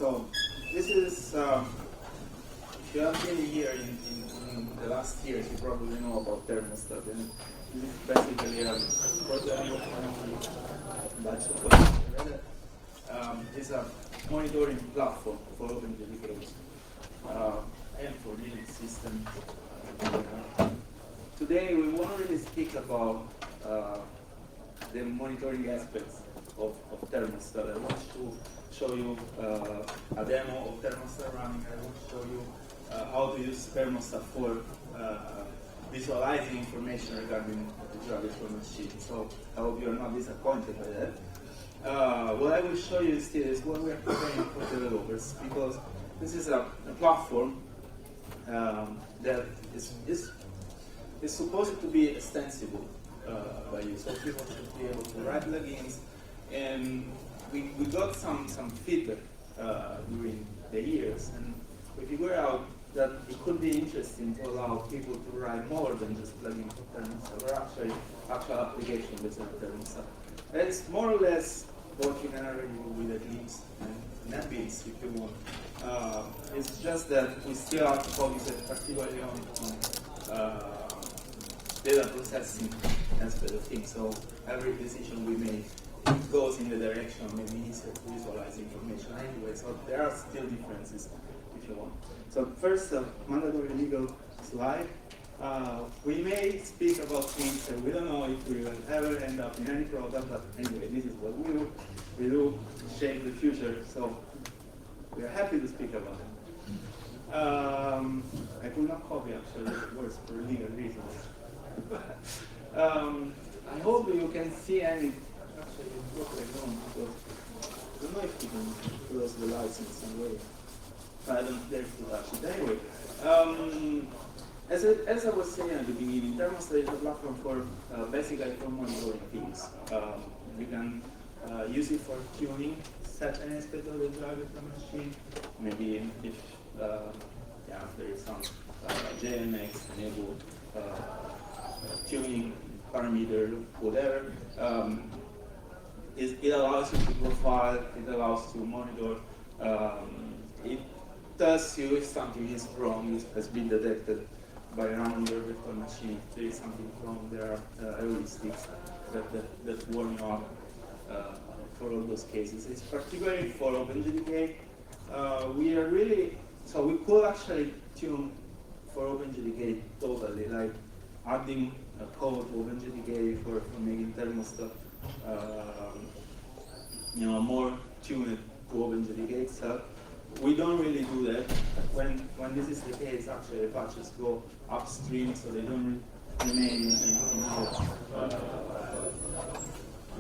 So this is, if you have been here in the last years, you probably know about Thermostat. And this is basically it's a monitoring platform for open dedicated and for Linux systems. Today we won't really speak about the monitoring aspects of Thermostat. I want to show you a demo of Thermostat running. I want to show you how to use Thermostat for visualizing information regarding the virtual machine. So I hope you are not disappointed by that. What I will show you instead is what we are preparing for developers, because this is a platform that is supposed to be extensible by you, so people should be able to write plugins. And we got some feedback during the years, and we figured out that it could be interesting to allow people to write more than just plugins for Thermostat, or actual application based on Thermostat. It's more or less what you can already do with Eclipse and NetBeans if you want. It's just that we still have to focus particularly on data processing aspect of things. So every decision we make goes in the direction of maybe easier to visualize information anyway. So there are still differences if you want. So first, mandatory legal slide. We may speak about things that we don't know if we will ever end up in any product, but anyway, this is what we do. We do shape the future, so we are happy to speak about it. I could not copy actually the words for legal reasons. I hope you can see any. Actually, it looks like no, because I don't know if you can close the lights in some way. I don't dare to touch it. Anyway, as I was saying at the beginning, Thermostat is a platform for basically for monitoring things. You can use it for tuning, set an aspect of the driver of the machine. Maybe if there is some JMX enabled tuning parameter, whatever. It allows you to profile, it allows to monitor. It tells you if something is wrong, it has been detected by running your virtual machine. If there is something wrong, there are heuristics that warn you up for all those cases. It's particularly for OpenJDK. We could actually tune for OpenJDK totally, like adding a code to OpenJDK for making Thermostat more tuned to OpenJDK itself. We don't really do that. When this is the case, actually patches go upstream, so they don't remain in our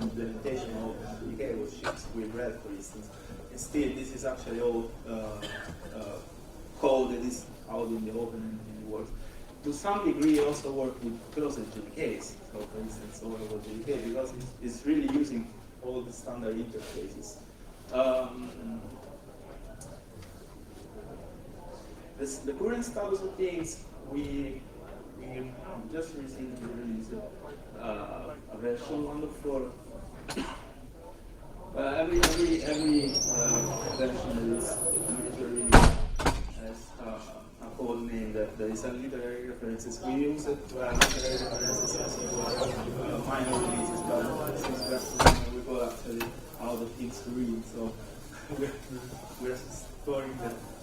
implementation of OpenJDK, which ships with red, for instance. Instead, this is actually all code that is out in the open and it works. To some degree, also work with closed JDKs. So, for instance, overload JDK, because it's really using all the standard interfaces. The current status of things, we just recently released a version 1.4. Every version is literally has a code name that is a literary references. We use it to have literary references as minor releases, but since we got actually out of things to read, so we're storing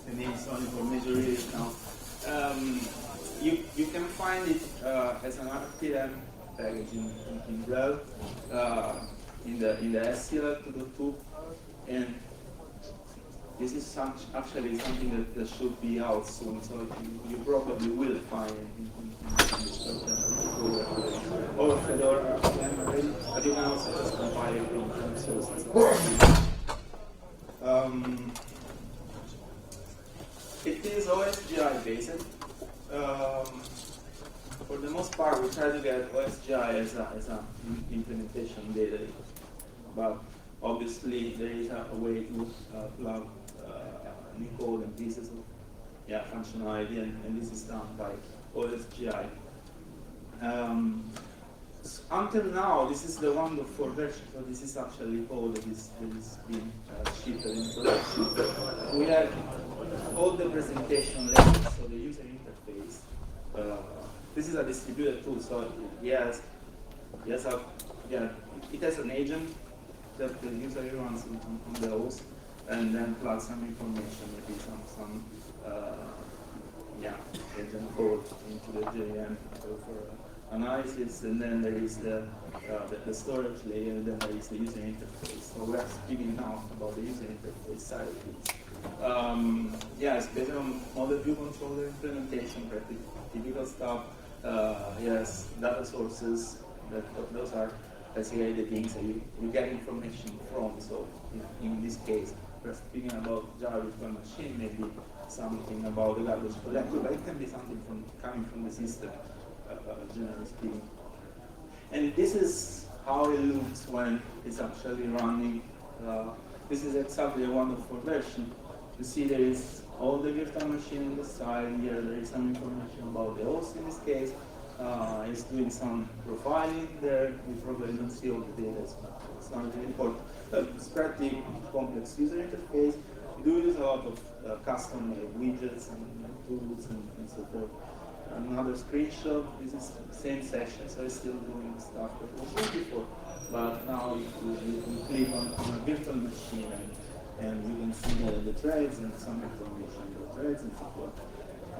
the names only for major release now. You can find it as an RTM package in RHEL, in the SCL 2.2, and this is actually something that should be out soon, so you probably will find it in or Fedora RTM already, but you can also just compile it from sources. It is OSGI based. For the most part, we try to get OSGI as an implementation data, but obviously there is a way to plug new code and pieces of functionality, and this is done by OSGI. until now, this is the 1.4 version, so this is actually code that is being shipped in production. We have all the presentation layers, so the user interface. This is a distributed tool, so yeah, it has an agent that the user runs on the host, and then plugs some information, maybe some agent code into the JVM for analysis, and then there is the storage layer, and then there is the user interface. So we're speaking now about the user interface side of things. It's based on model view controller implementation, pretty typical stuff. Yes, data sources, those are basically the things that you get information from. So in this case, we're speaking about Java virtual machine, maybe something about the garbage collector, but it can be something coming from the system, generally speaking. And this is how it looks when it's actually running. This is exactly a 1.4 version. You see there is all the virtual machine on the side. Here there is some information about the host in this case. It's doing some profiling there. We probably don't see all the data. It's not really important. It's pretty complex user interface. We do use a lot of custom widgets and tools and so forth. Another screenshot. This is the same section, so it's still doing stuff that was done before. But now you can click on a virtual machine and you can see the threads and some information about threads and so forth.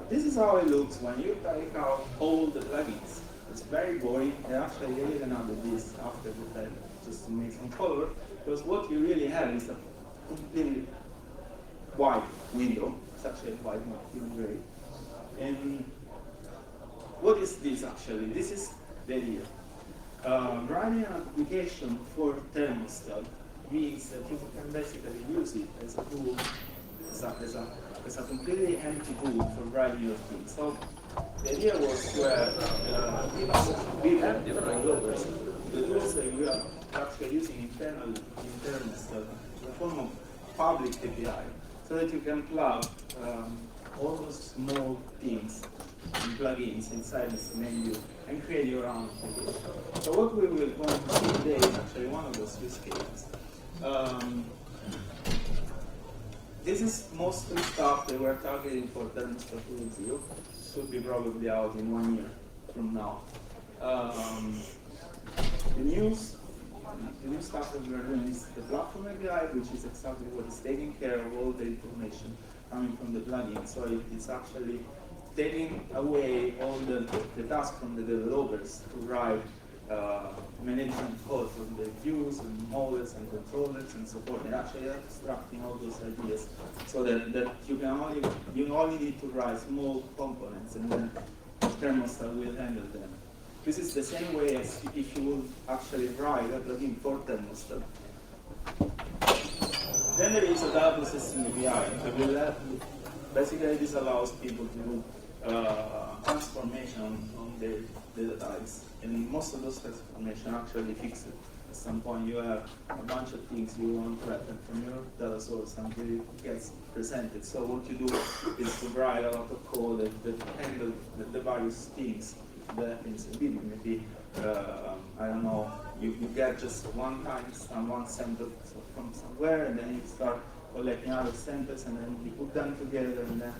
This is how it looks when you take out all the plugins. It's very boring. Actually, they even added this after the fact just to make some color, because what you really have is a completely white window. It's actually white, not even gray. And what is this actually? This is the idea. Writing an application for Thermostat means that you can basically use it as a tool, as a completely empty tool for writing your things. So the idea was to have developers, the tools that we are actually using internally in Thermostat in the form of public API, so that you can plug all those small things and plugins inside this menu and create your own application. So what we will go to see today is actually one of those use cases. This is mostly stuff that we're targeting for Thermostat 2.0. Should be probably out in 1 year from now. The new stuff that we're doing is the platform API, which is exactly what is taking care of all the information coming from the plugin. So it's actually taking away all the tasks from the developers to write management code from the views and models and controllers and so forth, and actually abstracting all those ideas so that you only need to write small components and then Thermostat will handle them. This is the same way as if you would actually write a plugin for Thermostat. Then there is a data processing API. Basically, this allows people to do transformation on their data types, and most of those transformations actually fix it. At some point, you have a bunch of things you want to happen from your data source until it gets presented. So what you do is to write a lot of code that handle the various things that happens in video. Maybe I don't know, you get just one sample from somewhere, and then you start collecting other samples, and then you put them together, and then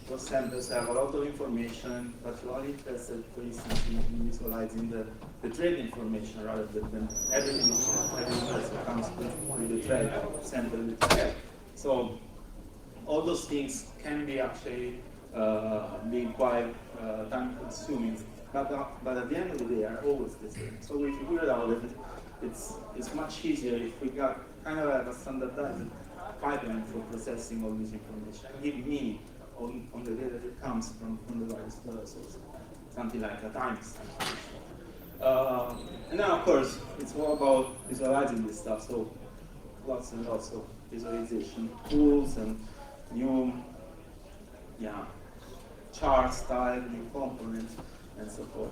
those samples have a lot of information, but you're only interested, for instance, in visualizing the trade information rather than everything that comes with the trade sample that you have. So all those things can be actually being quite time-consuming, but at the end of the day, they are always the same. So we figured out that it's much easier if we got kind of a standardized pipeline for processing all this information, give meaning on the data that comes from the various data sources, something like a timestamp. And then, of course, it's all about visualizing this stuff, so lots and lots of visualization tools and new chart style, new components, and so forth.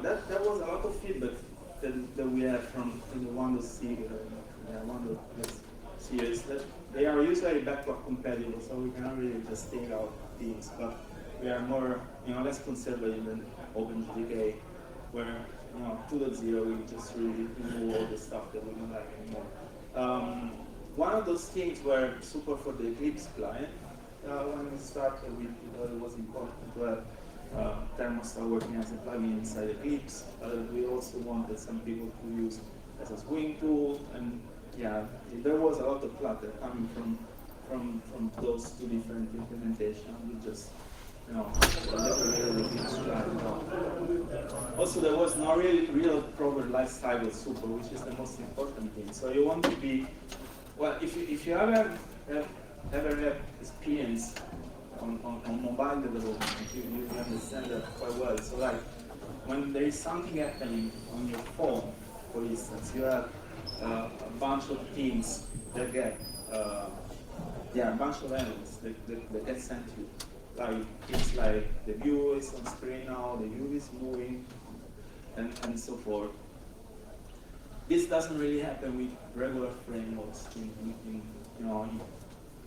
That was a lot of feedback that we had from the Windows series. That they are usually backward compatible, so we cannot really just take out things. But we are more, less conservative than OpenJDK, where 2.0, we just really remove all the stuff that we don't like anymore. One of those things were support for the Eclipse client. When we started, we thought it was important to have Thermostat working as a plugin inside Eclipse. We also wanted some people to use as a swing tool, and yeah, there was a lot of clutter coming from those two different implementations. We just, also there was no real proper life cycle support, which is the most important thing. So you want to be, well, if you ever have experience on mobile development, you understand that quite well. So like, when there is something happening on your phone, for instance, you have a bunch of things that get, a bunch of elements that get sent to you. Like, it's like the view is on screen now, the view is moving, and so forth. This doesn't really happen with regular frameworks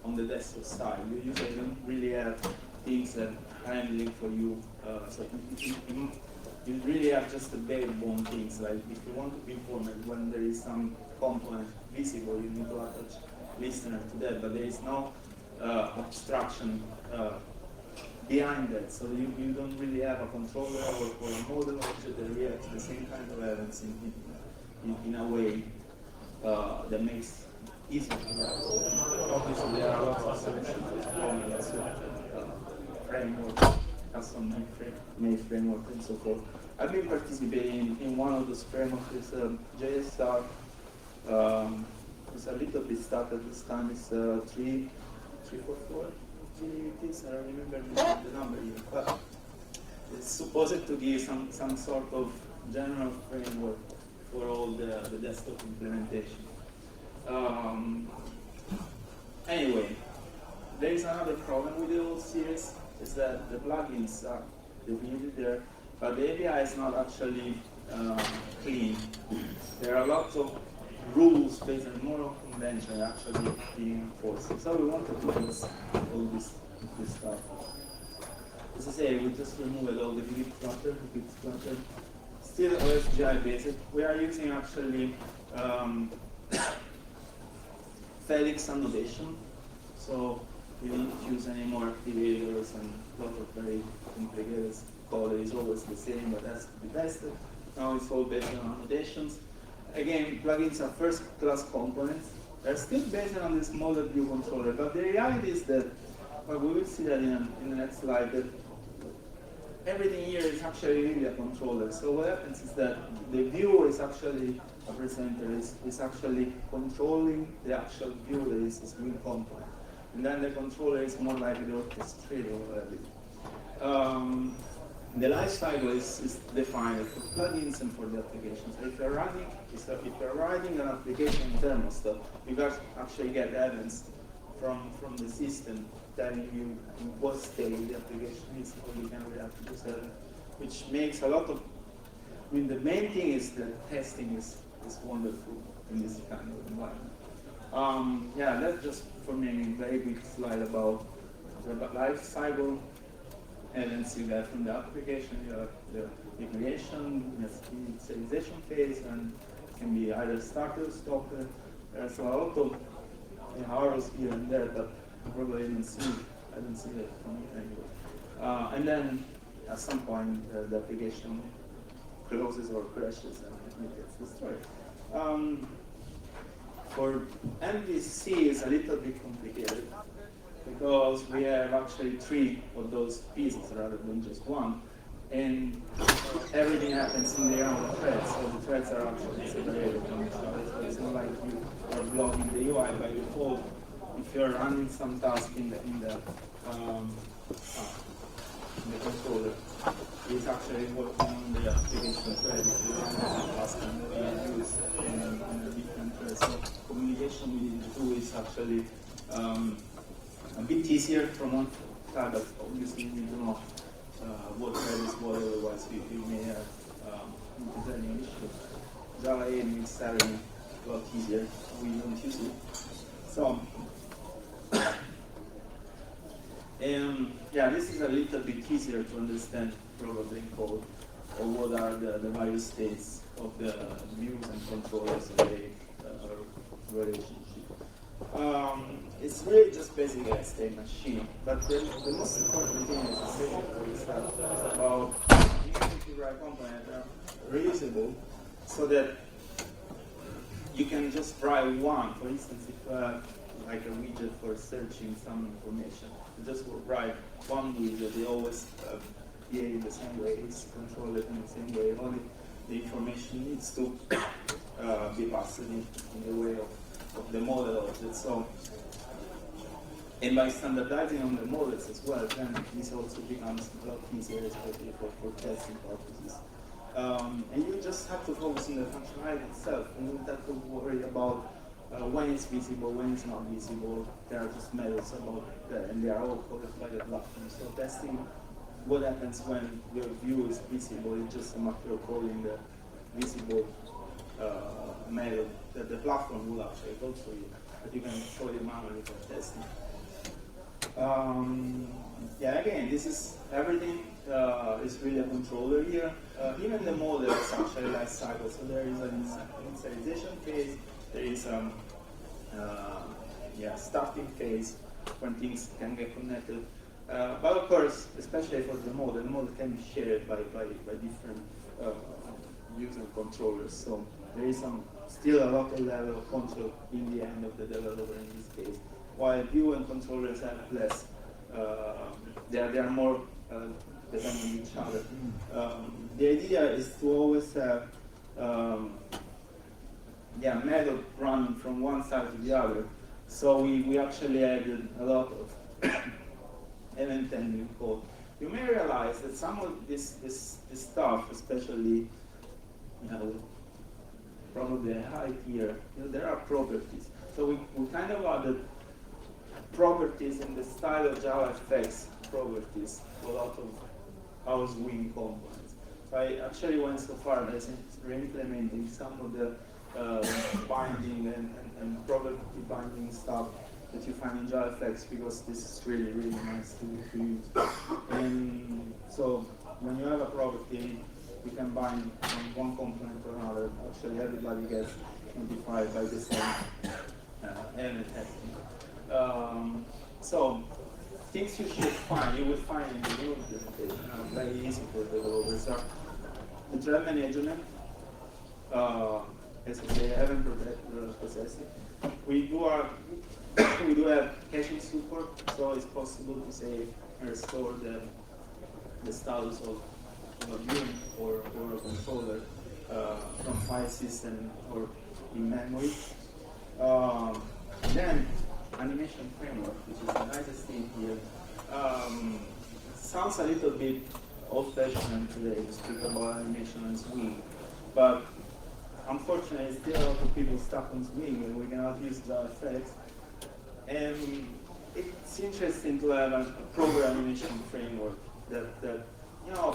on the desktop side. You usually don't really have things that are handling for you. So you really have just the barebone things. Like if you want to be informed when there is some component visible, you need to attach listener to that. But there is no abstraction behind that. So you don't really have a controller or a model object that reacts to the same kind of events in a way that makes easier to write. Obviously, there are lots of solutions for frameworks, custom made framework, and so forth. I've been participating in one of those frameworks. It's JSR. It's a little bit stuck at this time. It's 344. It is. I don't remember the number here, but it's supposed to give some sort of general framework for all the desktop implementation. Anyway, there is another problem with the whole series, is that the plugins are definitely there, but the API is not actually clean. There are lots of rules based on moral convention actually being enforced. So we want to fix all this stuff. As I say, we just removed all the git clutter, Still OSGI based. We are using actually Felix annotation, so we don't use any more activators and a lot of very complicated code that is always the same, but has to be tested. Now it's all based on annotations. Again, plugins are first-class components. They're still based on this model view controller, but the reality is that, well, we will see that in the next slide, that everything here is actually really a controller. So what happens is that the view is actually a presenter, is actually controlling the actual view that is a swing component. And then the controller is more like the orchestrator already. The life cycle is defined for plugins and for the applications. If you're writing an application in Thermostat, you guys actually get events from the system telling you in what state the application is, so you can react to this event, which makes a lot of. I mean, the main thing is that testing is wonderful in this kind of environment. Yeah, that's just for me a very quick slide about the life cycle. Events you get from the application, you have the creation, the initialization phase, and it can be either starter, stopper. There's a lot of arrows here and there, but probably I don't see that from here anyway. And then at some point the application closes or crashes and it gets destroyed. For MVC it's a little bit complicated, because we have actually 3 of those pieces rather than just one, and everything happens in their own threads, so the threads are actually separated from each other. So it's not like you are blocking the UI by default. If you're running some task in the controller, it's actually working on the application thread. If you run some task and use in a different thread, so communication between the two is actually a bit easier from one side, but obviously you need to know what thread is what, otherwise you may have designing issues. Java 8 makes that a lot easier. We don't use it. So, yeah, this is a little bit easier to understand probably in code. or what are the various states of the views and controllers in the relationship. It's really just basically a state machine, but the most important thing is that it's about making the right component reusable, so that you can just write one. For instance, if like a widget for searching some information, you just write one widget. They always behave the same way, it's controlled in the same way. Only the information needs to be passed in the way of the model of it. So, and by standardizing on the models as well, then this also becomes a lot easier, especially for testing purposes. And you just have to focus on the functionality itself, and you don't have to worry about when it's visible, when it's not visible. There are just methods about that, and they are all coded by the platform. So testing what happens when your view is visible is just a matter of calling the visible method that the platform will actually code for you, but you can call it manually for testing. Yeah, again, this is everything is really a controller here. Even the model is actually life cycle. So there is an initialization phase, there is starting phase when things can get connected. But of course, especially for the model can be shared by different user controllers. So there is still a local level of control in the end of the developer in this case. While view and controllers have less, they are more dependent on each other. The idea is to always have method running from one side to the other. So we actually added a lot of event handling code. You may realize that some of this stuff, especially probably a high tier, there are properties. So we kind of added properties in the style of JavaFX properties to a lot of our Swing components. So I actually went so far as re-implementing some of the binding and property binding stuff that you find in JavaFX, because this is really, really nice to use. And so when you have a property, you can bind from one component to another. Actually, everybody gets notified by the same element testing. So things you should find, you will find in the new implementation, very easy for developers. So the thread management, as they haven't processed it. We do have caching support, so it's possible to say restore the status of a view or a controller from file system or in memory. Then animation framework, which is the nicest thing here. Sounds a little bit old-fashioned today to speak about animation and Swing, but unfortunately, still a lot of people stuck on Swing and we cannot use JavaFX. And it's interesting to have a program animation framework that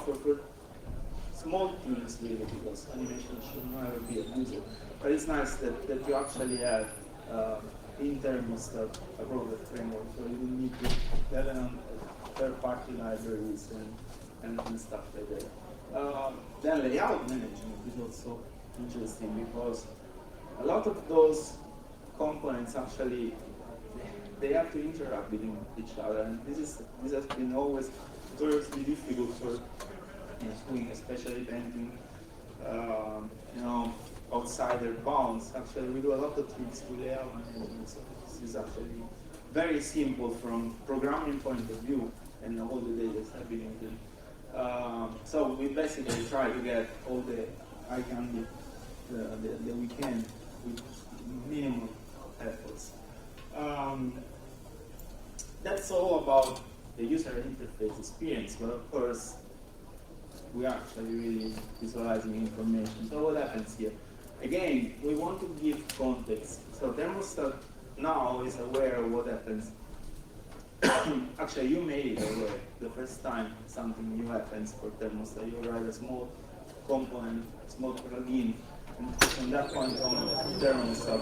for small teams really, because animation should never be abusive. But it's nice that you actually have in Thermostat a program framework, so you don't need to have third-party libraries and stuff like that. Then layout management is also interesting, because a lot of those components actually they have to interact with each other, and this has been always notoriously difficult for Swing, especially painting outsider bounds. Actually, we do a lot of tricks with layout management, so this is actually very simple from programming point of view, and all the data is happening. So we basically try to get all the icon that we can with minimum efforts. That's all about the user interface experience, but of course, we are actually really visualizing information. So what happens here? Again, we want to give context. So Thermostat now is aware of what happens. Actually, you made it aware the first time something new happens for Thermostat. You write a small component, small plugin, and from that point on, Thermostat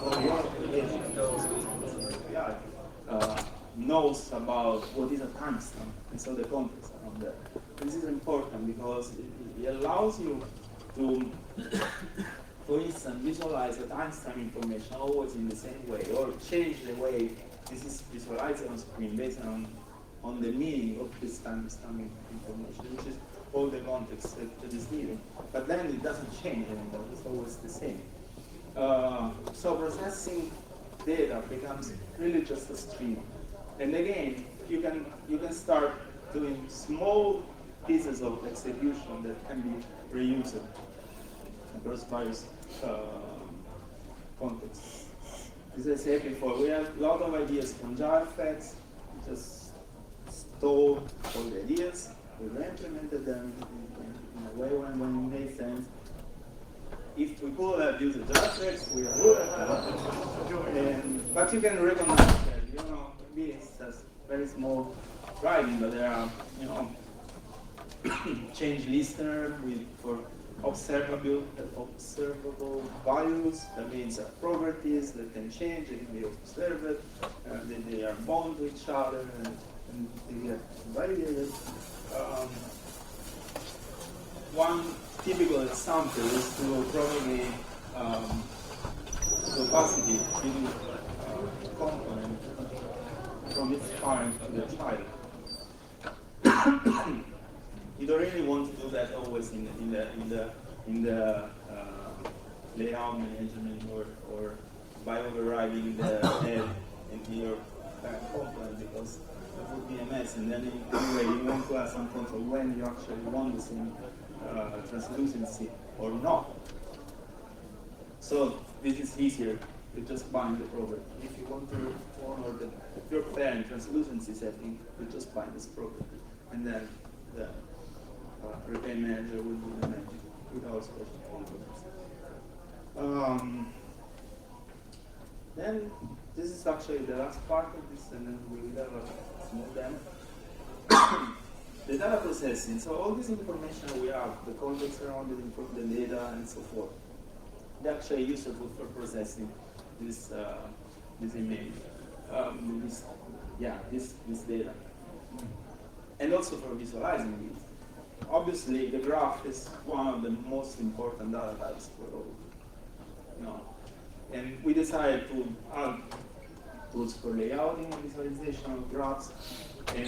knows about what is a timestamp, and so the context around that. This is important because It allows you to, for instance, visualize the timestamp information always in the same way, or change the way this is visualized on screen based on the meaning of this timestamp information, which is all the context that is needed. But then it doesn't change anymore, it's always the same. So processing data becomes really just a stream. And again, you can start doing small pieces of execution that can be reused across various contexts. As I said before, we have a lot of ideas from JavaFX. We just stole all the ideas, we implemented them in a way when it made sense. If we could have used JavaFX, we would have. But you can recognize that, maybe it's just very small writing, but there are, change listener for observable values. That means properties that can change, they can be observed, then they are bound to each other, and they get validated. One typical example is to propagate the opacity in component from its parent to the child. You don't really want to do that always in the layout management or by overriding the head into your parent component, because that would be a mess. And then anyway, you want to have some control when you actually want the same translucency or not. So this is easier. You just bind the property. If you want to honor your parent translucency setting, you just bind this property, and then the repair manager will do the magic without special components. Then this is actually the last part of this, and then we will have a small demo. The data processing. So all this information we have, the context around it, the data, and so forth, they're actually useful for processing this image, this data, and also for visualizing it. Obviously, the graph is one of the most important data types for all. And we decided to add tools for layouting and visualization of graphs, and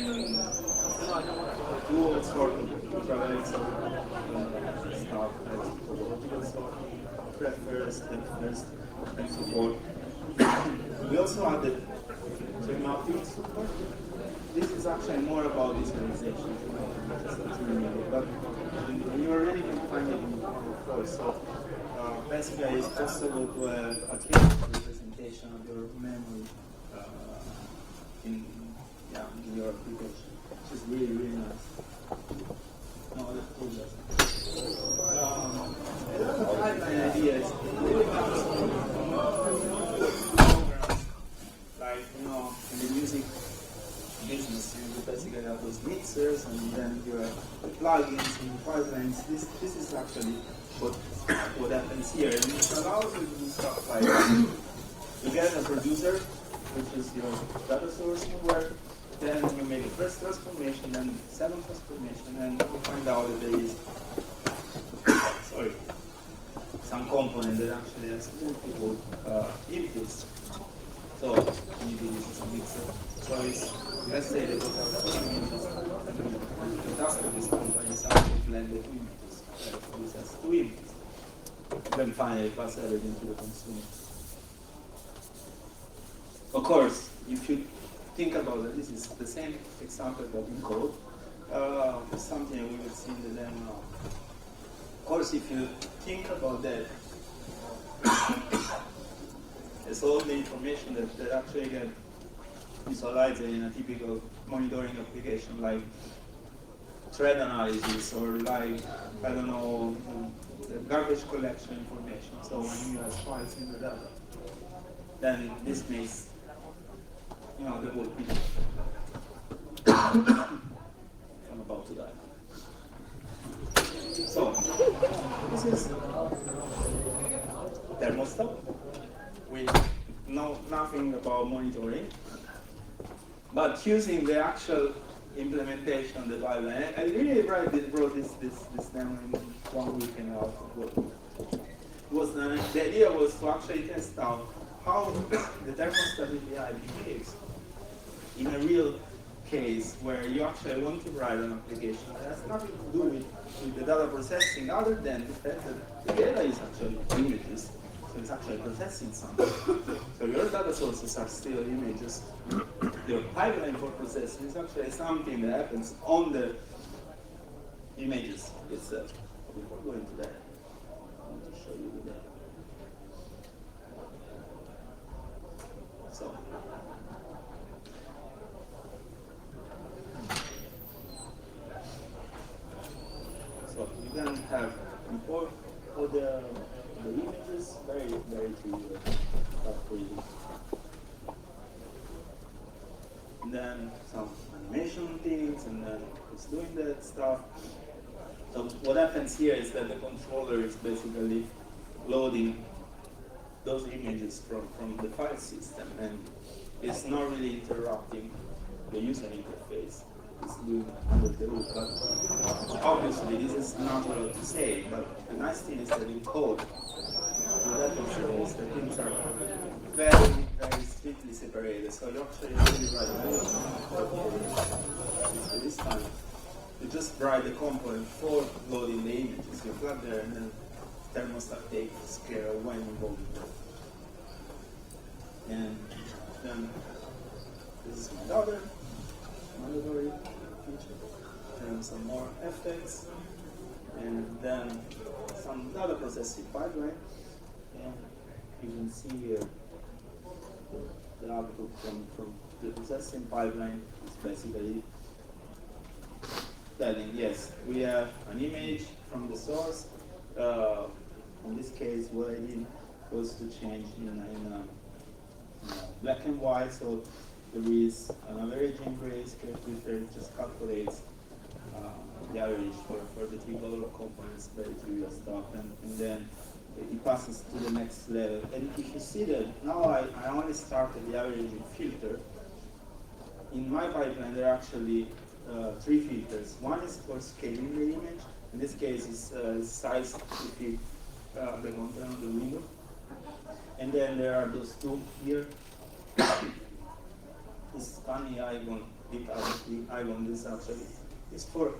do all sorts of traverse stuff like topological sort, prefers, depth, and so forth. We also added schematic support. This is actually more about visualization, but you already can find it in the course. So basically, it's possible to have a 3D representation of your memory in your application, which is really, really nice. No other tool doesn't. The pipeline idea is really comes from programs like, in the music business, you basically have those mixers, and then you have the plugins and the pipelines. This is actually what happens here, and it allows you to do stuff like you get a producer, which is your data source somewhere. Then you make the first transformation, then second transformation, and you find out that there is some component that actually has multiple inputs. So maybe this is a mixer. So let's say that the task of this company is actually blend the two inputs. This has two inputs. Then finally pass everything to the consumer. Of course, if you think about it, this is the same example but in code. Something we will see in the demo now. Of course, if you think about that, it's all the information that actually get visualized in a typical monitoring application, like thread analysis or like, I don't know, the garbage collection information. So when you have spikes in the data, then this makes the whole picture. I'm about to die. So this is Thermostat. We know nothing about monitoring, but using the actual implementation of the pipeline. I really wrote this demo in 1 week and a half. The idea was to actually test out how the thermostat API behaves in a real case where you actually want to write an application that has nothing to do with the data processing other than the fact that the data is actually images. So it's actually processing something. So your data sources are still images. Your pipeline for processing is actually something that happens on the images itself. Before going to that, I want to show you the data. So you can have import all the images, very trivial for you. And then some animation things, and then it's doing that stuff. So what happens here is that the controller is basically loading those images from the file system, and it's not really interrupting the user interface. It's doing under the hood. But obviously this is natural to say, but the nice thing is that in code, what happens is that things are very strictly separated. So you actually really write the this time. You just write the component for loading the images. You plug there, and then Thermostat takes care of when involved. And then this is my other mandatory feature. And some more effects, and then some data processing pipeline. And you can see here the output from the processing pipeline is basically telling, yes, we have an image from the source. In this case, what I did was to change in black and white, so there is an averaging grayscale filter. It just calculates the average for the 3 color components, very trivial stuff, and then it passes to the next level. And if you see that now I only started the averaging filter. In my pipeline, there are actually 3 filters. One is for scaling the image. In this case, it's size to fit the content of the window. And then there are those 2 here. This funny icon, big icon, this actually is for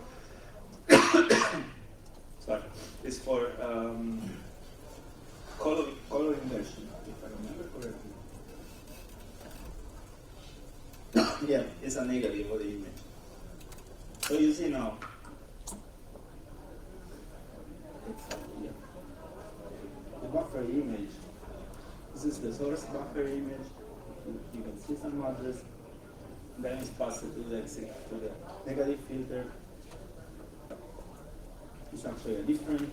sorry, is for color inversion, if I remember correctly. Yeah, it's a negative of the image. So you see now, the buffer image. This is the source buffer image. You can see some address. Then it's passed to the negative filter. It's actually a different.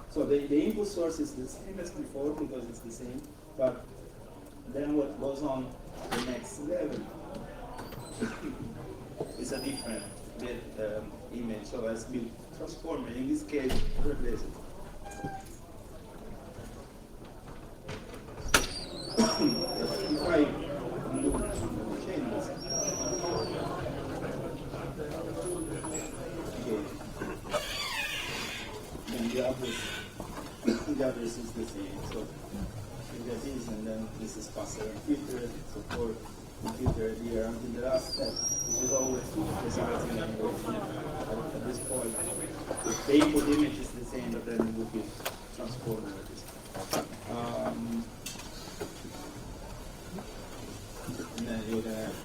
So the input source is the same as before because it's the same. But then what goes on the next level is a different image. So as we transform it, in this case, replace it. If I do changes, then the address is the same. So you get this, and then this is passed and filtered. So for filter here until the last step, which is always resulting in at this point. The input image is the same, but then it will be transformed like this. And then you're gonna have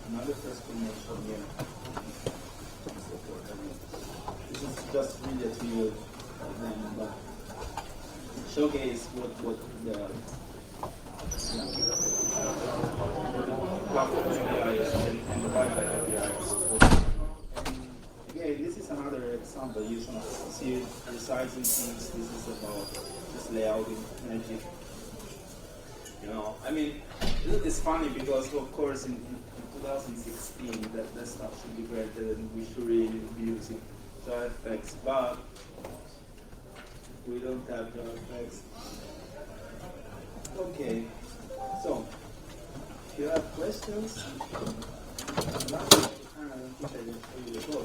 another transformation here. So forth. This is just really a trivial but showcase what the platform API is and the Wi-Fi API is supporting. Again, this is another example. You can see resizing things. This is about just layouting magic. You know, I mean, it's funny because, of course, in 2016, that stuff should be granted and we should really be using the effects, but we don't have the effects. Okay, so if you have questions, which I will show you the code.